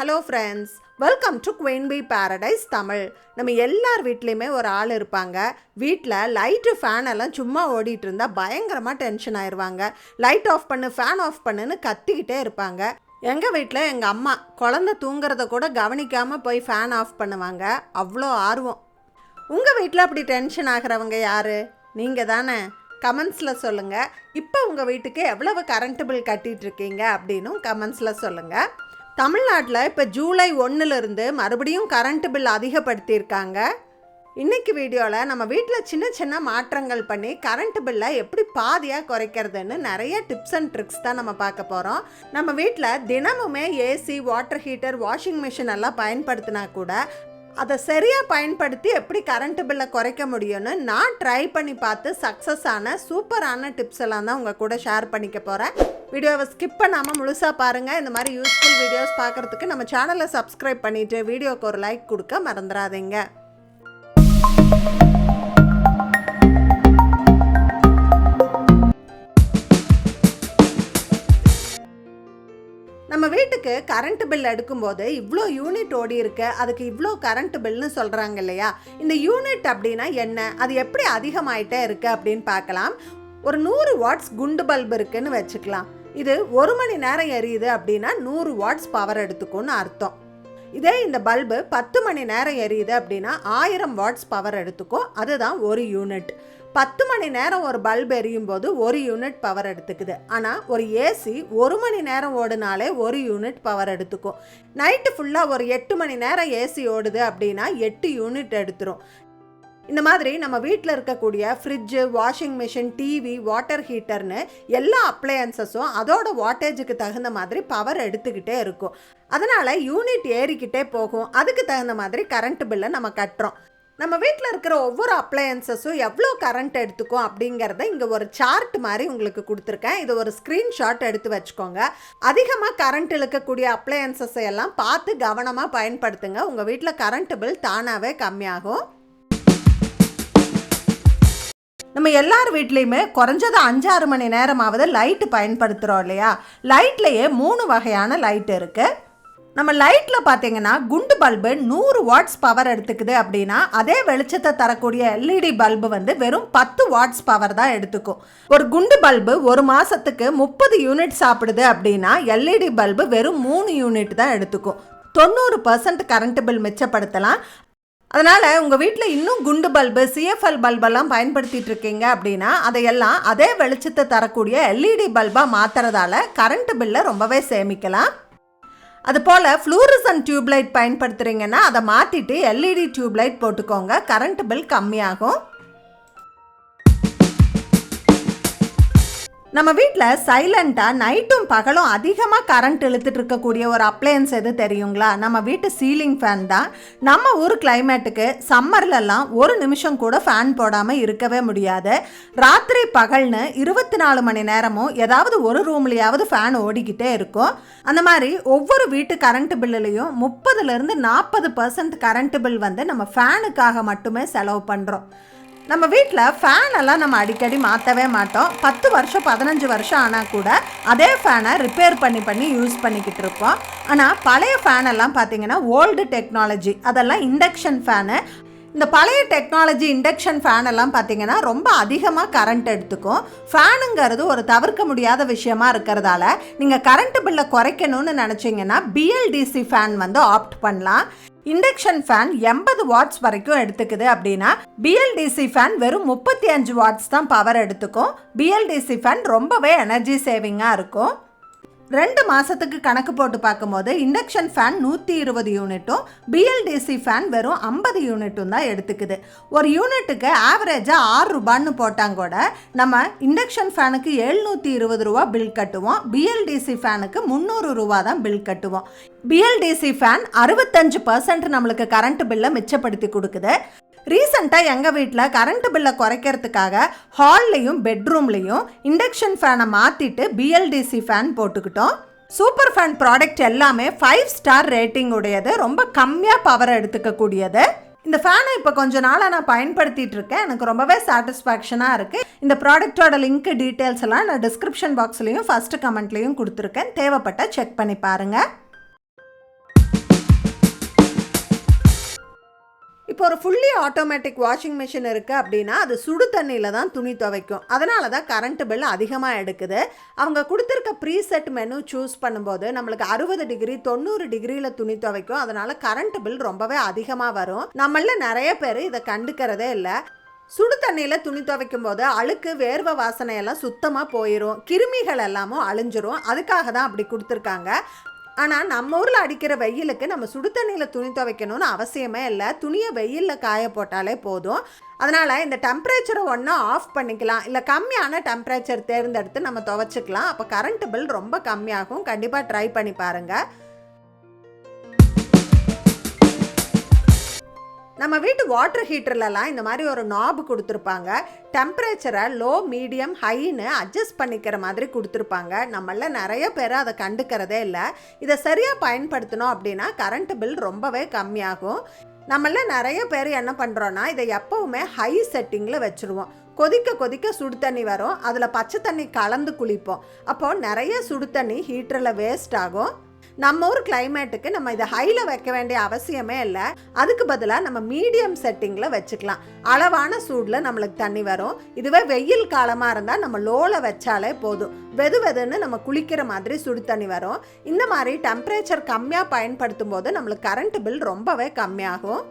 Hello friends, welcome to queen bee paradise Tamil. நம்ம எல்லார் வீட்லேயுமே ஒரு ஆள் இருப்பாங்க. வீட்டில் லைட்டு ஃபேன் எல்லாம் சும்மா ஓடிட்டு இருந்தால் பயங்கரமாக டென்ஷன் ஆயிடுவாங்க. லைட் ஆஃப் பண்ணு, ஃபேன் ஆஃப் பண்ணுன்னு கத்திக்கிட்டே இருப்பாங்க. எங்கள் வீட்டில் எங்கள் அம்மா குழந்தை தூங்குறத கூட கவனிக்காமல் போய் ஃபேன் ஆஃப் பண்ணுவாங்க. அவ்வளோ ஆர்வம். உங்கள் வீட்டில் அப்படி டென்ஷன் ஆகிறவங்க யார்? நீங்கள் தானே? கமெண்ட்ஸில் சொல்லுங்கள். இப்போ உங்கள் வீட்டுக்கு எவ்வளவு கரண்ட் பில் கட்டிகிட்ருக்கீங்க அப்படின்னும் கமெண்ட்ஸில் சொல்லுங்கள். தமிழ்நாட்டில் இப்போ ஜூலை 1 மறுபடியும் கரண்ட் பில் அதிகப்படுத்தியிருக்காங்க. இன்றைக்கி வீடியோவில் நம்ம வீட்டில் சின்ன சின்ன மாற்றங்கள் பண்ணி கரண்ட் பில்லை எப்படி பாதியாக குறைக்கிறதுன்னு நிறைய டிப்ஸ் அண்ட் ட்ரிக்ஸ் தான் நம்ம பார்க்க போகிறோம். நம்ம வீட்டில் தினமுமே AC, water heater, washing machine எல்லாம் பயன்படுத்தினா கூட அதை சரியாக பயன்படுத்தி எப்படி கரண்ட் பில்லை குறைக்க முடியும்னு நான் ட்ரை பண்ணி பார்த்து சக்ஸஸ் ஆன சூப்பரான டிப்ஸ் எல்லாம் தான் உங்கள் கூட ஷேர் பண்ணிக்க போகிறேன். வீடியோவை ஸ்கிப் பண்ணாமல் முழுசாக பாருங்கள். இந்த மாதிரி யூஸ்ஃபுல் வீடியோஸ் பார்க்குறதுக்கு நம்ம சேனலை சப்ஸ்கிரைப் பண்ணிவிட்டு வீடியோக்கு ஒரு லைக் கொடுக்க மறந்துடாதீங்க. நம்ம வீட்டுக்கு கரண்ட் பில் எடுக்கும்போது இவ்வளோ யூனிட் ஓடி இருக்கு, அதுக்கு இவ்வளோ கரண்ட் பில்னு சொல்கிறாங்க இல்லையா? இந்த யூனிட் அப்படின்னா என்ன, அது எப்படி அதிகமாயிட்டே இருக்கு அப்படின்னு பார்க்கலாம். ஒரு 100 வாட்ஸ் குண்டு பல்பு இருக்குன்னு வச்சுக்கலாம். இது 1 மணி நேரம் எரியுது அப்படின்னா 100 வாட்ஸ் பவர் எடுத்துக்கும்னு அர்த்தம். இதே இந்த பல்பு 10 மணி நேரம் எரியுது அப்படின்னா 1000 வாட்ஸ் பவர் எடுத்துக்கும். அதுதான் ஒரு யூனிட். 10 மணி நேரம் ஒரு பல்ப் எரியும் போது 1 யூனிட் பவர் எடுத்துக்குது. ஆனால் ஒரு ஏசி 1 மணி நேரம் ஓடுனாலே 1 யூனிட் பவர் எடுத்துக்கும். நைட்டு ஃபுல்லாக ஒரு 8 மணி நேரம் ஏசி ஓடுது அப்படின்னா 8 யூனிட் எடுத்துரும். இந்த மாதிரி நம்ம வீட்டில் இருக்கக்கூடிய fridge, washing machine, TV, water ஹீட்டர்னு எல்லா அப்ளையன்சஸும் அதோட வாட்டேஜுக்கு தகுந்த மாதிரி பவர் எடுத்துக்கிட்டே இருக்கும். அதனால் யூனிட் ஏறிக்கிட்டே போகும். அதுக்கு தகுந்த மாதிரி கரண்ட் பில்லை நம்ம கட்டுறோம். நம்ம வீட்டில் இருக்கிற ஒவ்வொரு அப்ளையன்சஸும் எவ்வளோ கரண்ட் எடுத்துக்கும் அப்படிங்கிறத இங்கே ஒரு சார்ட் மாதிரி உங்களுக்கு கொடுத்துருக்கேன். இது ஒரு ஸ்க்ரீன்ஷாட் எடுத்து வச்சுக்கோங்க. அதிகமாக கரண்ட் இழுக்கக்கூடிய அப்ளையன்சஸை எல்லாம் பார்த்து கவனமாக பயன்படுத்துங்க. உங்கள் வீட்டில் கரண்ட் பில் தானாகவே கம்மியாகும். நம்ம எல்லார் வீட்லேயுமே குறைஞ்சது 5-6 மணி நேரமாவது லைட்டு பயன்படுத்துகிறோம் இல்லையா? லைட்லேயே 3 வகையான லைட் இருக்குது. நம்ம லைட்டில் பார்த்தீங்கன்னா குண்டு பல்பு 100 வாட்ஸ் பவர் எடுத்துக்குது அப்படின்னா அதே வெளிச்சத்தை தரக்கூடிய எல்இடி பல்பு வெறும் 10 வாட்ஸ் பவர் தான் எடுத்துக்கும். ஒரு குண்டு பல்பு ஒரு மாதத்துக்கு 30 யூனிட் சாப்பிடுது அப்படின்னா எல்இடி பல்பு வெறும் 3 யூனிட் தான் எடுத்துக்கும். 90% கரண்ட் பில் மிச்சப்படுத்தலாம். அதனால் உங்கள் வீட்டில் இன்னும் குண்டு பல்பு, சிஎஃப்எல் பல்பெல்லாம் பயன்படுத்திகிட்டு இருக்கீங்க அப்படின்னா அதையெல்லாம் அதே வெளிச்சத்தை தரக்கூடிய எல்இடி பல்பாக மாற்றுறதால கரண்ட் பில்லை ரொம்பவே சேமிக்கலாம். அதுபோல் ஃப்ளூரசன்ட் டியூப்லைட் பயன்படுத்துகிறீங்கன்னா அதை மாற்றிட்டு எல்இடி டியூப்லைட் போட்டுக்கோங்க. கரண்ட் பில் கம்மியாகும். நம்ம வீட்டில் சைலண்ட்டாக நைட்டும் பகலும் அதிகமாக கரண்ட் இழுத்துட்டு இருக்கக்கூடிய ஒரு அப்ளையன்ஸ் எது தெரியுங்களா? நம்ம வீட்டு சீலிங் ஃபேன் தான். நம்ம ஊர் கிளைமேட்டுக்கு சம்மர்லலாம் ஒரு நிமிஷம் கூட ஃபேன் போடாமல் இருக்கவே முடியாது. ராத்திரி பகல்னு 24 மணி நேரமும் ஏதாவது ஒரு ரூம்லையாவது ஃபேன் ஓடிக்கிட்டே இருக்கும். அந்த மாதிரி ஒவ்வொரு வீட்டு கரண்ட் பில்லுலையும் 30% 40% கரண்ட் பில் நம்ம ஃபேனுக்காக மட்டுமே செலவு பண்ணுறோம். நம்ம வீட்டில் ஃபேன் எல்லாம் நம்ம அடிக்கடி மாற்றவே மாட்டோம். 10 வருஷம் 15 வருஷம் ஆனால் கூட அதே ஃபேனை ரிப்பேர் பண்ணி யூஸ் பண்ணிக்கிட்டு இருப்போம். ஆனால் பழைய ஃபேனெல்லாம் பார்த்தீங்கன்னா ஓல்டு டெக்னாலஜி, அதெல்லாம் இண்டக்ஷன் ஃபேனு. இந்த பழைய டெக்னாலஜி இண்டக்ஷன் ஃபேன் எல்லாம் பார்த்தீங்கன்னா ரொம்ப அதிகமாக கரண்ட் எடுத்துக்கும். ஃபேனுங்கிறது ஒரு தவிர்க்க முடியாத விஷயமா இருக்கிறதால நீங்கள் கரண்ட் பில்லை குறைக்கணும்னு நினச்சிங்கன்னா பிஎல்டிசி ஃபேன் ஆப்ட் பண்ணலாம். இண்டக்ஷன் ஃபேன் 80 வாட்ஸ் வரைக்கும் எடுத்துக்குது அப்படின்னா பிஎல்டிசி ஃபேன் வெறும் 35 வாட்ஸ் தான் பவர் எடுத்துக்கும். பிஎல்டிசி ஃபேன் ரொம்பவே எனர்ஜி சேவிங்காக இருக்கும். 2 மாதத்துக்கு கணக்கு போட்டு பார்க்கும்போது இண்டக்ஷன் ஃபேன் 120 யூனிட்டும் பிஎல்டிசி ஃபேன் வெறும் 50 யூனிட்டும் தான் எடுத்துக்குது. ஒரு யூனிட்டுக்கு ஆவரேஜாக 6 ரூபான்னு போட்டாங்க கூட நம்ம இண்டக்ஷன் ஃபேனுக்கு 720 ரூபா பில் கட்டுவோம். பிஎல்டிசி ஃபேனுக்கு 300 ரூபா தான் பில் கட்டுவோம். பிஎல்டிசி ஃபேன் 65% நம்மளுக்கு கரண்ட் பில்லை மிச்சப்படுத்தி கொடுக்குது. ரீசெண்டாக எங்கள் வீட்டில் கரண்ட் பில்லை குறைக்கிறதுக்காக ஹால்லையும் பெட்ரூம்லேயும் இண்டக்ஷன் ஃபேனை மாற்றிட்டு பிஎல்டிசி ஃபேன் போட்டுக்கிட்டோம். சூப்பர் ஃபேன் ப்ராடக்ட் எல்லாமே 5 ஸ்டார் ரேட்டிங் உடையது, ரொம்ப கம்மியாக பவர் எடுத்துக்கக்கூடியது. இந்த ஃபேனை இப்போ கொஞ்ச நாளாக நான் பயன்படுத்திகிட்டு இருக்கேன். எனக்கு ரொம்பவே சாட்டிஸ்ஃபேக்ஷனாக இருக்குது. இந்த ப்ராடக்டோட லிங்க் டீட்டெயில்ஸ் எல்லாம் நான் டிஸ்கிரிப்ஷன் பாக்ஸ்லேயும் ஃபஸ்ட்டு கமெண்ட்லேயும் கொடுத்துருக்கேன். தேவைப்பட்ட செக் பண்ணி பாருங்கள். இப்போ ஒரு ஃபுல்லி ஆட்டோமேட்டிக் வாஷிங் மிஷின் இருக்குது அப்படின்னா அது சுடு தண்ணியில் தான் துணி துவைக்கும். அதனால தான் கரண்ட் பில் அதிகமாக எடுக்குது. அவங்க கொடுத்துருக்க ப்ரீசெட் மெனு சூஸ் பண்ணும்போது நம்மளுக்கு 60 டிகிரி 90 டிகிரியில் துணி துவைக்கும். அதனால கரண்ட் பில் ரொம்பவே அதிகமாக வரும். நம்மள நிறைய பேர் இதை கண்டுக்கிறதே இல்லை. சுடு தண்ணியில் துணி துவைக்கும் போது அழுக்கு வேர்வை வாசனையெல்லாம் சுத்தமாக போயிடும், கிருமிகள் எல்லாமும் அழிஞ்சிரும். அதுக்காக தான் அப்படி கொடுத்துருக்காங்க. ஆனால் நம்ம ஊரில் அடிக்கிற வெயிலுக்கு நம்ம சுடு தண்ணியில் துணி துவைக்கணும்னு அவசியமே இல்லை. துணியை வெயிலில் காய போட்டாலே போதும். அதனால் இந்த டெம்பரேச்சரை ஒன்றா ஆஃப் பண்ணிக்கலாம், இல்லை கம்மியான டெம்பரேச்சர் தேர்ந்தெடுத்து நம்ம துவைச்சிக்கலாம். அப்போ கரண்ட் பில் ரொம்ப கம்மியாகும். கண்டிப்பாக ட்ரை பண்ணி பாருங்கள். நம்ம வீட்டு வாட்டர் ஹீட்டர்லலாம் இந்த மாதிரி ஒரு நாபு கொடுத்துருப்பாங்க. டெம்பரேச்சரை லோ மீடியம் ஹைன்னு அட்ஜஸ்ட் பண்ணிக்கிற மாதிரி கொடுத்துருப்பாங்க. நம்மள நிறைய பேர் அதை கண்டுக்கிறதே இல்லை. இதை சரியாக பயன்படுத்தணும் அப்படின்னா கரண்ட் பில் ரொம்பவே கம்மியாகும். நம்மள நிறைய பேர் என்ன பண்ணுறோன்னா இதை எப்போவுமே ஹை செட்டிங்கில் வச்சுருவோம். கொதிக்க கொதிக்க சுடு தண்ணி வரும், அதில் பச்சை தண்ணி கலந்து குளிப்போம். அப்போது நிறைய சுடு தண்ணி ஹீட்டரில் வேஸ்ட் ஆகும். நம்ம ஊர் கிளைமேட்டுக்கு நம்ம இதை ஹையில் வைக்க வேண்டிய அவசியமே இல்லை. அதுக்கு பதிலாக நம்ம மீடியம் செட்டிங்கில் வச்சுக்கலாம். அளவான சூடில் நம்மளுக்கு தண்ணி வரும். இதுவே வெயில் காலமாக இருந்தால் நம்ம லோவில் வச்சாலே போதும், வெது வெதுன்னு நம்ம குளிக்கிற மாதிரி சுடு தண்ணி வரும். இந்த மாதிரி டெம்பரேச்சர் கம்மியாக பயன்படுத்தும் போது நம்மளுக்கு கரண்ட் பில் ரொம்பவே கம்மியாகும்.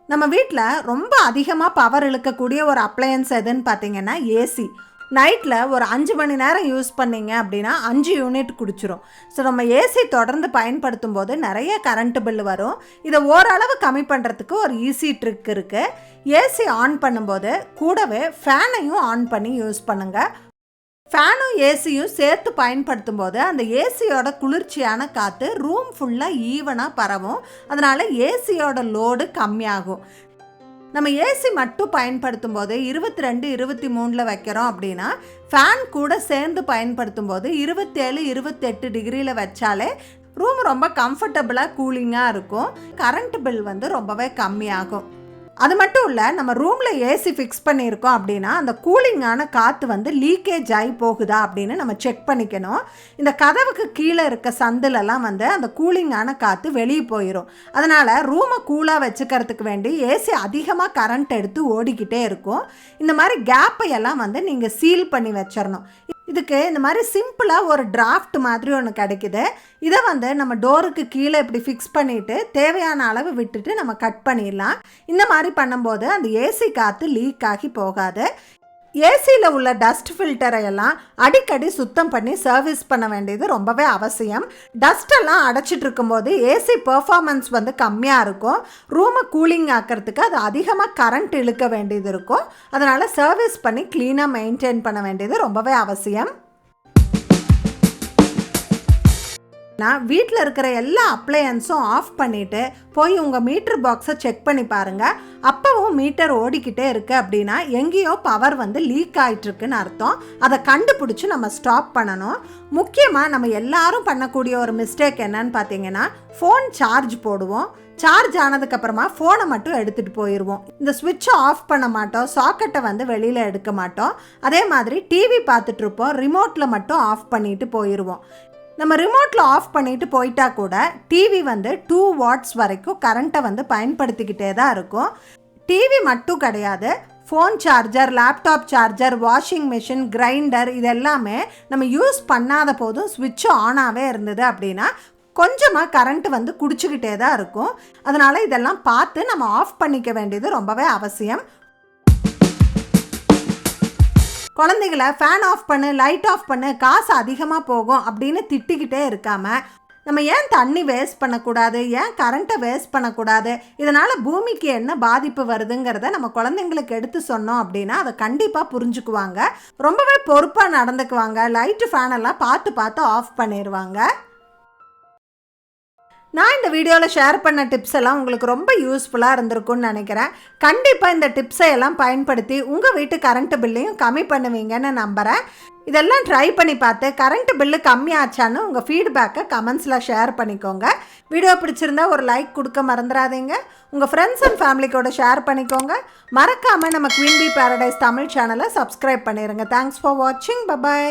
நம்ம வீட்டில் ரொம்ப அதிகமாக பவர் இழுக்கக்கூடிய ஒரு அப்ளையன்ஸ் எதுன்னு பார்த்தீங்கன்னா ஏசி. நைட்டில் ஒரு 5 மணி நேரம் யூஸ் பண்ணிங்க அப்படின்னா 5 யூனிட் குடிச்சிரும். ஸோ நம்ம ஏசி தொடர்ந்து பயன்படுத்தும் போது நிறைய கரண்ட் பில் வரும். இதை ஓரளவு கம்மி பண்ணுறதுக்கு ஒரு ஈஸி ட்ரிக் இருக்குது. ஏசி ஆன் பண்ணும்போது கூடவே ஃபேனையும் ஆன் பண்ணி யூஸ் பண்ணுங்கள். ஃபேனும் ஏசியும் சேர்த்து பயன்படுத்தும் போது அந்த ஏசியோட குளிர்ச்சியான காற்று ரூம் ஃபுல்லாக ஈவனாக பரவும். அதனால் ஏசியோட லோடு கம்மியாகும். நம்ம ஏசி மட்டும் பயன்படுத்தும் போது 22 23 வைக்கிறோம் அப்படின்னா ஃபேன் கூட சேர்ந்து பயன்படுத்தும் போது 27 28 டிகிரியில் வச்சாலே ரூம் ரொம்ப கம்ஃபர்டபுளாக கூலிங்காக இருக்கும். கரண்ட் பில் ரொம்பவே கம்மியாகும். அது மட்டும் இல்லை, நம்ம ரூமில் ஏசி ஃபிக்ஸ் பண்ணியிருக்கோம் அப்படின்னா அந்த கூலிங்கான காற்று லீக்கேஜ் ஆகி போகுதா அப்படின்னு நம்ம செக் பண்ணிக்கணும். இந்த கதவுக்கு கீழே இருக்க சந்திலெல்லாம் அந்த கூலிங்கான காற்று வெளியே போயிடும். அதனால் ரூமை கூலாக வச்சுக்கிறதுக்கு வேண்டி ஏசி அதிகமாக கரண்ட் எடுத்து ஓடிக்கிட்டே இருக்கும். இந்த மாதிரி கேப்பை எல்லாம் நீங்கள் சீல் பண்ணி வச்சிடணும். இதுக்கு இந்த மாதிரி சிம்பிளாக ஒரு டிராஃப்ட் மாதிரி ஒன்று கிடைக்குது. இதை நம்ம டோருக்கு கீழே இப்படி ஃபிக்ஸ் பண்ணிவிட்டு தேவையான அளவு விட்டுட்டு நம்ம கட் பண்ணிடலாம். இந்த மாதிரி பண்ணும்போது அந்த ஏசி காற்று லீக் ஆகி போகாது. ஏசியில் உள்ள டஸ்ட் ஃபில்டரை எல்லாம் அடிக்கடி சுத்தம் பண்ணி சர்வீஸ் பண்ண வேண்டியது ரொம்பவே அவசியம். டஸ்டெல்லாம் அடைச்சிட்டு இருக்கும்போது ஏசி பெர்ஃபார்மன்ஸ் கம்மியாக இருக்கும். ரூமை கூலிங் ஆக்கிறதுக்கு அது அதிகமாக கரண்ட் இழுக்க வேண்டியது இருக்கும். அதனால் சர்வீஸ் பண்ணி க்ளீனாக மெயின்டைன் பண்ண வேண்டியது ரொம்பவே அவசியம். நான் வீட்டில் இருக்கிற எல்லா அப்ளையன்ஸும் ஆஃப் பண்ணிவிட்டு போய் உங்கள் மீட்டர் பாக்ஸை செக் பண்ணி பாருங்கள். அப்போவும் மீட்டர் ஓடிக்கிட்டே இருக்குது அப்படின்னா எங்கேயோ பவர் லீக் ஆகிட்டுருக்குன்னு அர்த்தம். அதை கண்டுபிடிச்சி நம்ம ஸ்டாப் பண்ணணும். முக்கியமாக நம்ம எல்லாரும் பண்ணக்கூடிய ஒரு மிஸ்டேக் என்னன்னு பார்த்தீங்கன்னா ஃபோன் சார்ஜ் போடுவோம். சார்ஜ் ஆனதுக்கப்புறமா ஃபோனை மட்டும் எடுத்துகிட்டு போயிடுவோம். இந்த ஸ்விட்சை ஆஃப் பண்ண மாட்டோம், சாக்கெட்டை வெளியில் எடுக்க மாட்டோம். அதே மாதிரி டிவி பார்த்துட்ருப்போம், ரிமோட்டில் மட்டும் ஆஃப் பண்ணிட்டு போயிடுவோம். நம்ம ரிமோட்டில் ஆஃப் பண்ணிட்டு போயிட்டா கூட டிவி 2 வாட்ஸ் வரைக்கும் கரண்ட்டை பயன்படுத்திக்கிட்டே தான் இருக்கும். டிவி மட்டும் கிடையாது, phone charger, laptop charger, washing machine, grinder இது எல்லாமே நம்ம யூஸ் பண்ணாத போதும் ஸ்விட்ச் ஆனாகவே இருந்தது அப்படின்னா கொஞ்சமாக கரண்ட் குடிச்சிக்கிட்டே தான் இருக்கும். அதனால் இதெல்லாம் பார்த்து நம்ம ஆஃப் பண்ணிக்க வேண்டியது ரொம்பவே அவசியம். குழந்தைகளை ஃபேன் ஆஃப் பண்ணு, லைட் ஆஃப் பண்ணு, காசு அதிகமாக போகும் அப்படின்னு திட்டிக்கிட்டே இருக்காமல் நம்ம ஏன் தண்ணி வேஸ்ட் பண்ணக்கூடாது, ஏன் கரண்ட்டை வேஸ்ட் பண்ணக்கூடாது, இதனால் பூமிக்கு என்ன பாதிப்பு வருதுங்கிறத நம்ம குழந்தைங்களுக்கு எடுத்து சொன்னோம் அப்படின்னா அதை கண்டிப்பாக புரிஞ்சுக்குவாங்க. ரொம்பவே பொறுப்பாக நடந்துக்குவாங்க. லைட்டு ஃபேனெல்லாம் பார்த்து ஆஃப் பண்ணிடுவாங்க. நான் இந்த வீடியோவில் ஷேர் பண்ண டிப்ஸ் எல்லாம் உங்களுக்கு ரொம்ப யூஸ்ஃபுல்லாக இருந்திருக்கும்னு நினைக்கிறேன். கண்டிப்பாக இந்த டிப்ஸை எல்லாம் பயன்படுத்தி உங்கள் வீட்டு கரண்ட் பில்லையும் கம்மி பண்ணுவீங்கன்னு நம்புகிறேன். இதெல்லாம் ட்ரை பண்ணி பார்த்து கரண்ட் பில்லு கம்மியாச்சான்னு உங்கள் ஃபீட்பேக்கை கமெண்ட்ஸில் ஷேர் பண்ணிக்கோங்க. வீடியோ பிடிச்சிருந்தா ஒரு லைக் கொடுக்க மறந்துடாதீங்க. உங்கள் ஃப்ரெண்ட்ஸ் அண்ட் ஃபேமிலிக்கோட ஷேர் பண்ணிக்கோங்க. மறக்காமல் நம்ம குயின் பீ பேரடைஸ் தமிழ் சேனலை சப்ஸ்கிரைப் பண்ணிடுங்க. தேங்க்ஸ் ஃபார் வாட்சிங். பபாய்.